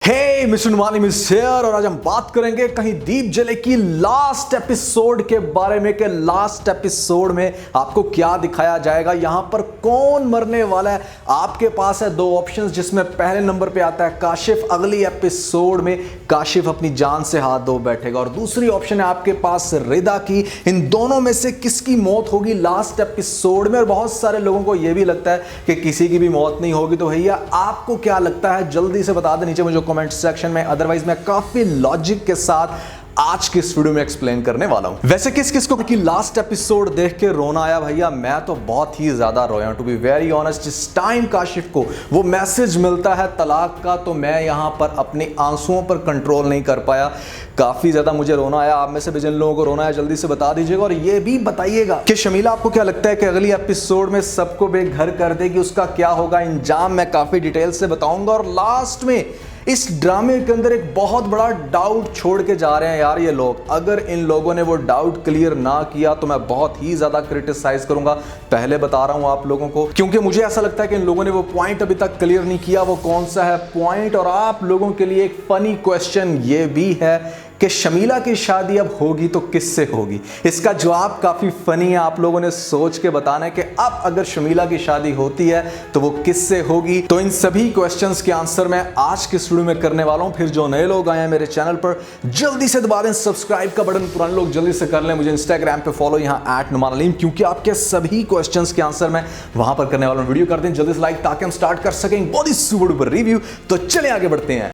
Hey mister Numani miss here और आज हम बात करेंगे कहीं दीप जले की लास्ट एपिसोड के बारे में कि लास्ट एपिसोड में आपको क्या दिखाया जाएगा, यहां पर कौन मरने वाला है। आपके पास है दो ऑप्शंस जिसमें पहले नंबर पे आता है काशिफ, अगली एपिसोड में काशिफ अपनी जान से हाथ धो बैठेगा, और दूसरी ऑप्शन है आपके पास रिदा की। इन दोनों में से किसकी मौत होगी लास्ट एपिसोड में। और बहुत सारे लोगों को यह भी लगता है कि किसी की भी मौत नहीं होगी। तो भैया आपको क्या लगता है जल्दी से बता दें नीचे मुझे कमेंट सेक्शन में। अदरवाइज मैं काफी लॉजिक के साथ आज की इस वीडियो में एक्सप्लेन करने वाला हूं। वैसे किस किस को कि लास्ट एपिसोड देख के रोना आया, भैया मैं तो बहुत ही ज्यादा रोया हूं टू बी वेरी ऑनेस्ट। जिस टाइम काशिफ को वो मैसेज मिलता है तलाक का, तो मैं यहां पर अपने आंसुओं पर कंट्रोल नहीं कर पाया, काफी ज्यादा मुझे रोना आया। आप में से भी जिन लोगों को रोना है जल्दी से बता दीजिएगा, और ये भी बताइएगा कि शमीला आपको क्या लगता है कि अगली एपिसोड में सबको बेघर कर देगी, उसका क्या होगा इंजाम, मैं काफी डिटेल से बताऊंगा। और लास्ट में इस ड्रामे के अंदर एक बहुत बड़ा डाउट छोड़ के जा रहे हैं यार ये लोग। अगर इन लोगों ने वो डाउट क्लियर ना किया तो मैं बहुत ही ज्यादा क्रिटिसाइज करूंगा, पहले बता रहा हूं आप लोगों को, क्योंकि मुझे ऐसा लगता है कि इन लोगों ने वो पॉइंट अभी तक क्लियर नहीं किया। वो कौन सा है पॉइंट? और आप लोगों के लिए एक फनी क्वेश्चन ये भी है कि शमीला की शादी अब होगी तो किससे होगी। इसका जवाब काफी फनी है, आप लोगों ने सोच के बताना है कि अब अगर शमीला की शादी होती है तो वो किससे होगी। तो इन सभी क्वेश्चंस के आंसर मैं आज के वीडियो में करने वाला हूं। फिर जो नए लोग आए हैं मेरे चैनल पर जल्दी से दबा दें सब्सक्राइब का बटन, पुराने लोग जल्दी से कर लें मुझे इंस्टाग्राम पे फॉलो यहां @नुमानअलीम, क्योंकि आपके सभी क्वेश्चंस के आंसर मैं वहां पर करने वाला हूं। वीडियो कर दें जल्दी से लाइक ताकि हम स्टार्ट कर सकें बहुत ही सुपर पर रिव्यू। तो चले आगे बढ़ते हैं।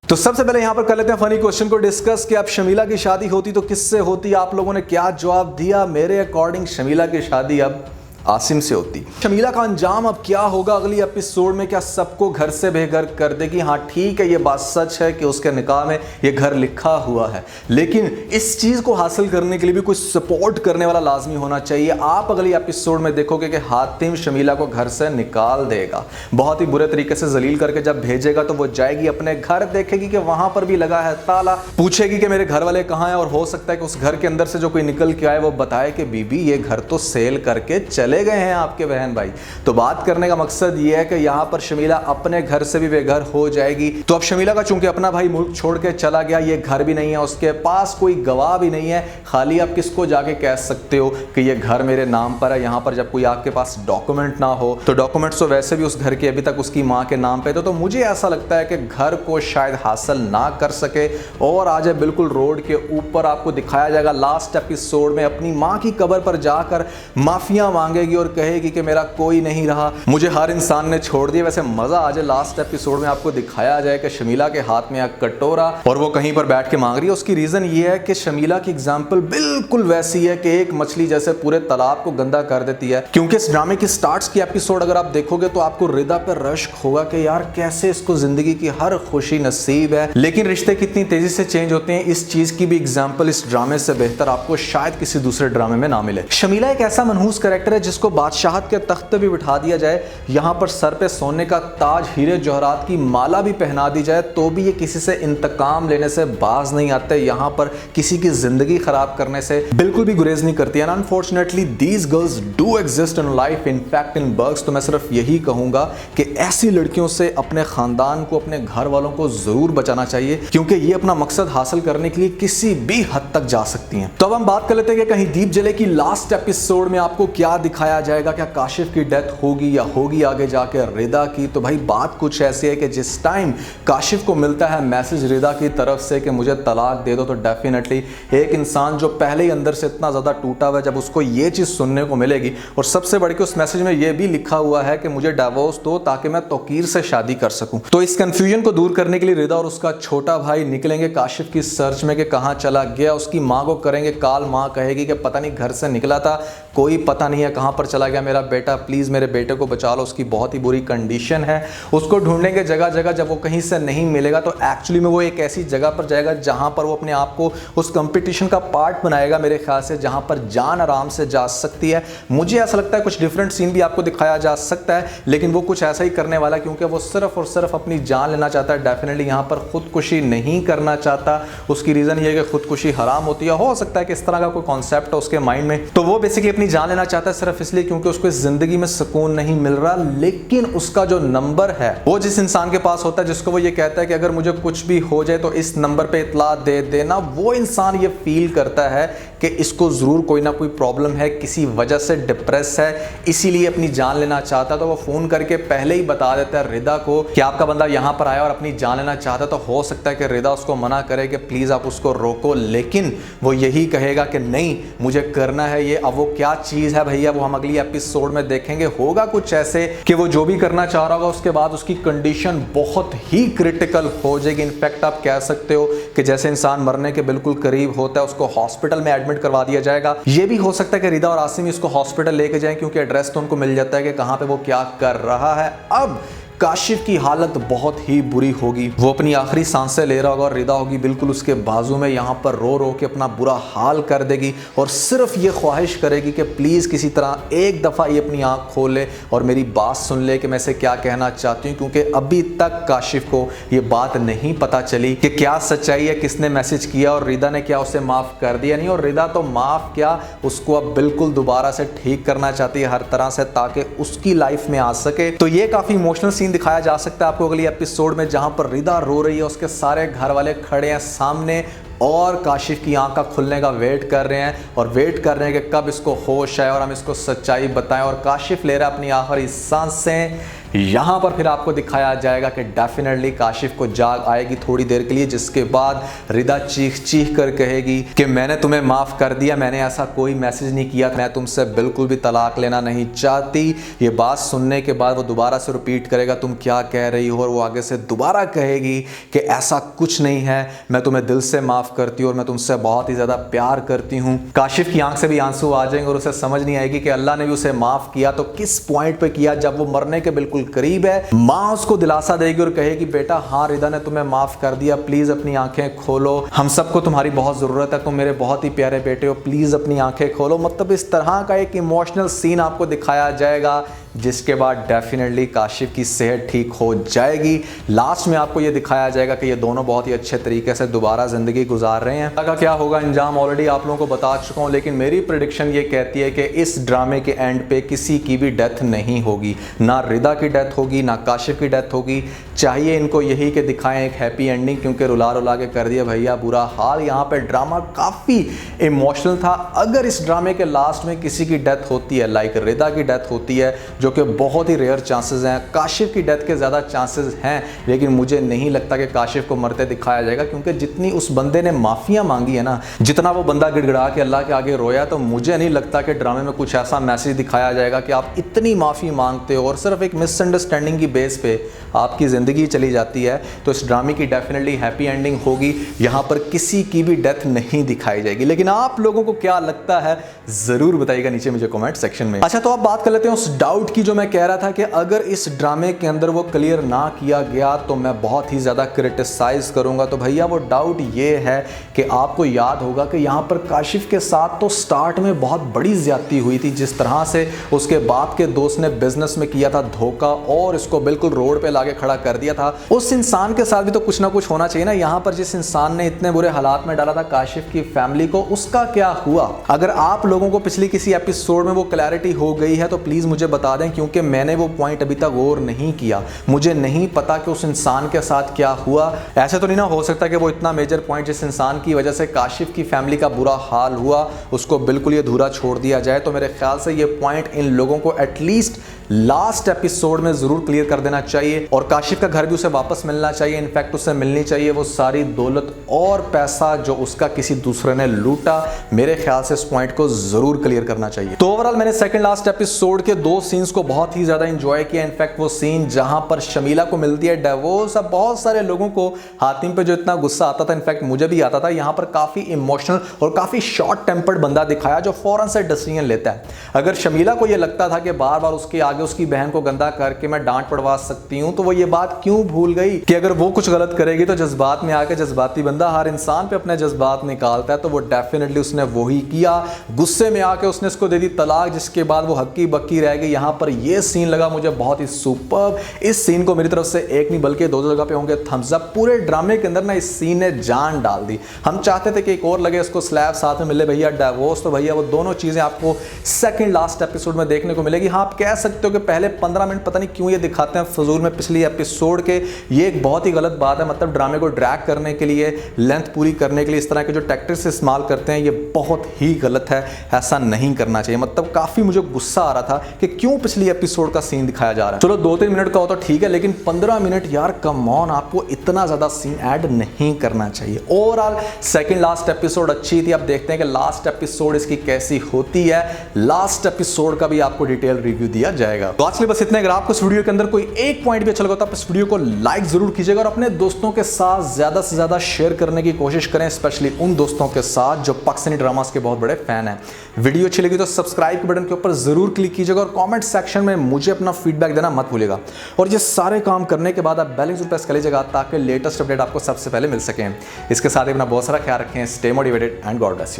तो सबसे पहले यहां पर कर लेते हैं फनी क्वेश्चन को डिस्कस कि अब शमीला की शादी होती तो किससे होती। आप लोगों ने क्या जवाब दिया? मेरे अकॉर्डिंग शमीला की शादी अब आसिम से होती। शमीला का अंजाम अब क्या होगा अगली एपिसोड में? क्या सबको घर से बेघर कर देगी? हाँ ठीक है, ये बात सच है कि उसके निकाह में ये घर लिखा हुआ है, लेकिन इस चीज को हासिल करने के लिए भी कुछ सपोर्ट करने वाला लाजमी होना चाहिए। आप अगली एपिसोड में देखोगे कि हातिम शमीला को घर से निकाल देगा, बहुत ही बुरे तरीके से जलील करके जब भेजेगा तो वो जाएगी अपने घर, देखेगी कि वहां पर भी लगा है ताला, पूछेगी कि मेरे घर वाले कहाँ हैं, और हो सकता है कि उस घर के अंदर से जो कोई निकल के आए वो बताए कि बीबी ये घर तो सेल करके चले गए हैं आपके बहन भाई। तो बात करने का मकसद ये है कि यहां पर शमीला अपने घर से भी बेघर हो जाएगी। तो अब शमीला का चूंकि अपना भाई मुल्क छोड़ के चला गया, ये घर भी नहीं है, उसके पास कोई गवाह भी नहीं है, खाली आप किसको जाके कह सकते हो कि ये घर मेरे नाम पर है। यहां पर जब कोई आपके पास डॉक्यूमेंट ना हो तो डॉक्यूमेंट्स तो वैसे भी उस घर के अभी तक उसकी मां के नाम पे थे, तो मुझे ऐसा लगता है कि घर को शायद हासिल ना कर सके और आज बिल्कुल रोड के ऊपर आपको दिखाया जाएगा लास्ट एपिसोड में अपनी मां की कब्र पर जाकर माफिया मांगेगी और कहेगी कि मेरा कोई नहीं रहा, मुझे हर इंसान ने छोड़ दिया। वैसे मजा आ जाए लास्ट एपिसोड में आपको दिखाया जाए कि शमीला के हाथ में एक कटोरा और वो कहीं पर बैठ के मांग रही है। उसकी रीजन ये है कि शमीला की एग्जांपल बिल्कुल वैसी है कि एक मछली जैसे पूरे तालाब को गंदा कर देती है। क्योंकि इस ड्रामे की स्टार्ट्स की एपिसोड अगर आप देखोगे तो आपको रिदा पर रश्क होगा कि यार कैसे इसको जिंदगी की हर खुशी नसीब है, लेकिन रिश्ते कितनी तेजी से चेंज होते हैं, इस चीज की भी एग्जाम्पल इस ड्रामे से बेहतर आपको शायद किसी दूसरे ड्रामे में ना मिले। शमीला एक ऐसा मनहूस कैरेक्टर है जिसको बादशाहत के तख्त पे भी बिठा दिया जाए, यहां पर सर पे सोने का ताज, हीरे जवाहरात की माला भी पहना दी जाए, तो भी ये किसी से इंतकाम लेने से बाज नहीं आते, यहां पर किसी की जिंदगी खराब करने से बिल्कुल भी गुरेज नहीं करती है। Unfortunately these girls do exist in life, in fact in Berg's. तो मैं सिर्फ यही कहूंगा कि ऐसी लड़कियों से अपने खानदान को, अपने घर वालों को जरूर बचाना चाहिए, क्योंकि ये अपना मकसद हासिल करने के लिए किसी भी हद तक जा सकती हैं। तो अब हम बात कर लेते हैं कि कहीं दीप जले की लास्ट एपिसोड में आपको क्या दिखाया जाएगा। क्या काशिफ की डेथ होगी या होगी आगे जाके रिदा की? तो भाई बात कुछ ऐसी है कि जिस टाइम काशिफ को मिलता है मैसेज रिदा की तरफ से कि मुझे तलाक दे दो, तो डेफिनेटली एक इंसान जो पहले ही अंदर से इतना ज्यादा टूटा हुआ है, जब उसको ये चीज सुनने को मिलेगी, और सबसे बड़ी कि उस मैसेज में ये भी लिखा हुआ है कि मुझे डिवोर्स दो ताकि मैं तौकीर से शादी कर सकूं, तो इस कंफ्यूजन को दूर करने के लिए रिदा और उसका छोटा भाई निकलेंगे काशिफ की सर्च में कि कहां चला गया। उसकी मां को करेंगे कॉल, मां कहेगी कि पता नहीं घर से निकला था, कोई पता नहीं है कहां वहां पर चला गया, मेरा बेटा प्लीज मेरे बेटे को बचा लो, उसकी बहुत ही बुरी कंडीशन है। उसको ढूंढेंगे जगह जगह, जब वो कहीं से नहीं मिलेगा तो एक्चुअली में वो एक ऐसी जगह पर जाएगा जहां पर वो अपने आप को उस कंपटीशन का पार्ट बनाएगा मेरे ख्याल से, जहां पर जान आराम से जा सकती है। मुझे ऐसा लगता है कुछ डिफरेंट सीन भी आपको दिखाया जा सकता है, लेकिन वो कुछ ऐसा ही करने वाला, क्योंकि वो सिर्फ और सिर्फ अपनी जान लेना चाहता है। डेफिनेटली यहां पर खुदकुशी नहीं करना चाहता। उसकी रीजन ये है कि खुदकुशी हराम होती है। हो सकता है कि इस तरह का कोई कॉन्सेप्ट है उसके माइंड में, तो वो बेसिकली अपनी जान लेना चाहता है सिर्फ इसलिए क्योंकि उसको इस जिंदगी में सुकून नहीं मिल रहा। लेकिन उसका जो नंबर है वो जिस इंसान के पास होता है, जिसको वो ये कहता है कि अगर मुझे कुछ भी हो जाए तो इस नंबर पे इत्ला दे देना, वो इंसान ये फील करता है कि इसको जरूर कोई ना कोई प्रॉब्लम है, किसी वजह से डिप्रेस है, इसीलिए अपनी जान लेना चाहता है। तो वो फोन करके पहले ही बता देता है रिदा को कि आपका बंदा यहां पर आया और अपनी जान लेना चाहता है। तो हो सकता है कि रिदा उसको मना करे कि प्लीज आप उसको रोको, लेकिन वो यही कहेगा कि नहीं मुझे करना है ये। अब वो क्या चीज है भैया, वो हम अगली एपिसोड में देखेंगे। होगा कुछ ऐसे कि वो जो भी करना चाह रहा होगा उसके बाद उसकी कंडीशन बहुत ही क्रिटिकल हो जाएगी। इनफैक्ट आप कह सकते हो कि जैसे इंसान मरने के बिल्कुल करीब होता है, उसको हॉस्पिटल में एडमिट करवा दिया जाएगा। ये भी हो सकता है कि रिदा और आसिम इसको हॉस्पिटल लेके जाएं, क्योंकि एड्रेस तो उनको मिल जाता है कि कहां पे वो क्या कर रहा है। अब काशिफ की हालत बहुत ही बुरी होगी, वो अपनी आखिरी सांसें ले रहा होगा और रिदा होगी बिल्कुल उसके बाजू में, यहाँ पर रो रो के अपना बुरा हाल कर देगी और सिर्फ ये ख्वाहिश करेगी कि प्लीज़ किसी तरह एक दफ़ा ये अपनी आँख खोले और मेरी बात सुन ले कि मैं इसे क्या कहना चाहती हूँ। क्योंकि अभी तक काशिफ को ये बात नहीं पता चली कि क्या सच्चाई है, किसने मैसेज किया और रिदा ने क्या उसे माफ़ कर दिया नहीं। और रिदा तो माफ़ क्या, उसको अब बिल्कुल दोबारा से ठीक करना चाहती है हर तरह से, ताकि उसकी लाइफ में आ सके। तो ये काफ़ी इमोशनल सीन दिखाया जा सकता है आपको अगली एपिसोड में, जहां पर रिदा रो रही है, उसके सारे घर वाले खड़े हैं सामने और काशिफ की आंख का खुलने का वेट कर रहे हैं और वेट कर रहे हैं कि कब इसको होश आए और हम इसको सच्चाई बताएं। और काशिफ ले रहा है अपनी आखिरी सांसें। यहाँ पर फिर आपको दिखाया जाएगा कि डेफिनेटली काशिफ को जाग आएगी थोड़ी देर के लिए, जिसके बाद रिदा चीख चीख कर कहेगी कि मैंने तुम्हें माफ़ कर दिया, मैंने ऐसा कोई मैसेज नहीं किया, मैं तुमसे बिल्कुल भी तलाक लेना नहीं चाहती। ये बात सुनने के बाद वो दोबारा से रिपीट करेगा तुम क्या कह रही हो, और वो आगे से दोबारा कहेगी कि ऐसा कुछ नहीं है, मैं तुम्हें दिल से माफ़ करती हूँ और मैं तुमसे बहुत ही ज़्यादा प्यार करती हूँ। काशिफ की आंख से भी आंसू आ जाएंगे और उसे समझ नहीं आएगी कि अल्लाह ने भी उसे माफ़ किया तो किस पॉइंट पे किया, जब वो मरने के बिल्कुल करीब है। माँ उसको दिलासा देगी और कहेगी बेटा हाँ रिदा ने तुम्हें माफ़ कर दिया, प्लीज़ अपनी आंखें खोलो, हम सबको तुम्हारी बहुत ज़रूरत है, तुम मेरे बहुत ही प्यारे बेटे हो, प्लीज़ अपनी आंखें खोलो। मतलब इस तरह का एक इमोशनल सीन आपको दिखाया जाएगा, जिसके बाद डेफिनेटली काशिफ की सेहत ठीक हो जाएगी। लास्ट में आपको ये दिखाया जाएगा कि ये दोनों बहुत ही अच्छे तरीके से दोबारा ज़िंदगी गुजार रहे हैं। आगे क्या होगा अंजाम ऑलरेडी आप लोगों को बता चुका हूँ, लेकिन मेरी प्रेडिक्शन ये कहती है कि इस ड्रामे के एंड पे किसी की भी डेथ नहीं होगी, ना रिदा की डेथ होगी ना काशिफ की डेथ होगी। चाहिए इनको यही कि दिखाएं एक हैप्पी एंडिंग, क्योंकि रुला रुला के कर दिया भैया बुरा हाल। यहाँ पे ड्रामा काफ़ी इमोशनल था। अगर इस ड्रामे के लास्ट में किसी की डेथ होती है, लाइक रिदा की डेथ होती है, जो कि बहुत ही रेयर चांसेस हैं, काशिफ की डेथ के ज़्यादा चांसेस हैं, लेकिन मुझे नहीं लगता कि काशिफ को मरते दिखाया जाएगा, क्योंकि जितनी उस बंदे ने माफ़ियाँ मांगी है ना, जितना वो बंदा गिड़गिड़ा के अल्लाह के आगे रोया, तो मुझे नहीं लगता कि ड्रामे में कुछ ऐसा मैसेज दिखाया जाएगा कि आप इतनी माफ़ी मांगते हो और सिर्फ एक मिसअंडरस्टैंडिंग की बेस पे आपकी ज़िंदगी चली जाती है। तो इस ड्रामे की डेफिनेटली हैप्पी एंडिंग होगी, यहाँ पर किसी की भी डेथ नहीं दिखाई जाएगी। लेकिन आप लोगों को क्या लगता है ज़रूर बताइएगा नीचे मुझे कमेंट सेक्शन में। अच्छा, तो आप बात कर लेते हैं उस डाउट की जो मैं कह रहा था कि अगर इस ड्रामे के अंदर वो क्लियर ना किया गया तो मैं बहुत ही ज़्यादा क्रिटिसाइज करूंगा। तो भैया वो डाउट ये है कि आपको याद होगा कि यहाँ पर काशिफ के साथ तो स्टार्ट में बहुत बड़ी ज्यादती हुई थी, जिस तरह से उसके बाप के दोस्त ने बिजनेस में किया था धोखा और इसको बिल्कुल रोड पे लाके खड़ा कर दिया था। उस इंसान के साथ भी तो कुछ ना कुछ होना चाहिए ना। यहाँ पर जिस इंसान ने इतने बुरे हालात में डाला था काशिफ की फैमिली को, उसका क्या हुआ? अगर आप लोगों को पिछली किसी एपिसोड में वो क्लैरिटी हो गई है तो प्लीज मुझे बता दें, क्योंकि मैंने वो पॉइंट अभी तक गौर नहीं किया। मुझे नहीं पता कि उस इंसान के साथ क्या हुआ। ऐसे तो नहीं ना हो सकता कि वो इतना मेजर पॉइंट जिस इंसान की वजह से काशिफ की फैमिली का बुरा हाल हुआ उसको बिल्कुल ये अधूरा छोड़ दिया जाए। तो मेरे ख्याल से ये पॉइंट इन लोगों को एटलीस्ट लास्ट एपिसोड में जरूर क्लियर कर देना चाहिए और काशिफ का घर भी उसे वापस मिलना चाहिए। इनफैक्ट उसे मिलनी चाहिए वो सारी दौलत और पैसा जो उसका किसी दूसरे ने लूटा। मेरे ख्याल से इस पॉइंट को जरूर क्लियर करना चाहिए। तो ओवरऑल मैंने सेकंड लास्ट एपिसोड के 2 सीन्स को बहुत ही ज्यादा एंजॉय किया। इनफैक्ट वो सीन जहां पर शमीला को मिलती है डिवोर्स, अब बहुत सारे लोगों को हातिम पे जो इतना गुस्सा आता था, इनफैक्ट मुझे भी आता था, यहां पर काफी इमोशनल और काफी शॉर्ट टेम्पर्ड बंदा दिखाया जो फौरन से डिसीजन लेता है। अगर शमीला को यह लगता था कि बार बार उसके आगे उसकी बहन को गंदा करके मैं डांट पड़वा सकती हूं, तो वो ये बात क्यों भूल गई कि अगर वो कुछ गलत करेगी तो जज्बात में आके, जज्बाती बंदा हर इंसान पे अपने जज्बात निकालता है, तो वो डेफिनेटली उसने वही किया। गुस्से में आके उसने इसको दे दी तलाक, जिसके बाद वो हक्की बक्की रह गई। यहां पर ये सीन लगा मुझे बहुत ही सुपर्ब। इस सीन को मेरी तरफ से एक नहीं बल्कि 2 जगह पे होंगे थम्स अप। पूरे ड्रामे के अंदर ना इस सीन ने जान डाल दी। हम चाहते थे कि एक और लगे, इसको स्लैब साथ में मिले भैया डिवोर्स, तो भैया वो दोनों चीजें आपको सेकंड लास्ट एपिसोड में देखने को मिलेगी। हाँ, आप कह सकते हो कि पहले 15 मिनट पता नहीं क्यों ये दिखाते हैं फजूल में पिछली एपिसोड के। ये एक बहुत ही गलत बात है। मतलब ड्रामे को ड्रैग करने के लिए, लेंथ पूरी करने के लिए इस तरह के जो टैक्टिक्स इस्तेमाल करते हैं, ये बहुत ही गलत है। ऐसा नहीं करना चाहिए। मतलब काफी मुझे गुस्सा आ रहा था कि क्यों पिछली एपिसोड का सीन दिखाया जा रहा है। चलो 2-3 मिनट का हो तो ठीक है, लेकिन 15 मिनट यार कम ऑन, आपको इतना ज्यादा सीन ऐड नहीं करना चाहिए। ओवरऑल सेकंड लास्ट एपिसोड अच्छी थी। अब देखते हैं कि लास्ट एपिसोड इसकी कैसी होती है। लास्ट एपिसोड का भी आपको डिटेल रिव्यू दिया जाएगा। तो आज के लिए बस इतना। अगर आपको इस वीडियो के अंदर कोई एक पॉइंट भी अच्छा लगा तो आप इस वीडियो को लाइक जरूर कीजिएगा और अपने दोस्तों के साथ ज्यादा से ज्यादा शेयर करने की कोशिश करें, स्पेशली उन दोस्तों के साथ जो पाकिस्तानी ड्रामास के बहुत बड़े फैन हैं। वीडियो अच्छी लगी तो सब्सक्राइब के बटन के ऊपर जरूर क्लिक कीजिएगा और कमेंट सेक्शन में मुझे अपना फीडबैक देना मत भूलिएगा। और ये सारे काम करने के बाद आप बेल आइकन प्रेस कर लीजिएगा ताकि लेटेस्ट अपडेट आपको सबसे पहले मिल सकें। इसके साथ ही अपना बहुत सारा ख्याल रखें। Stay motivated and God bless you.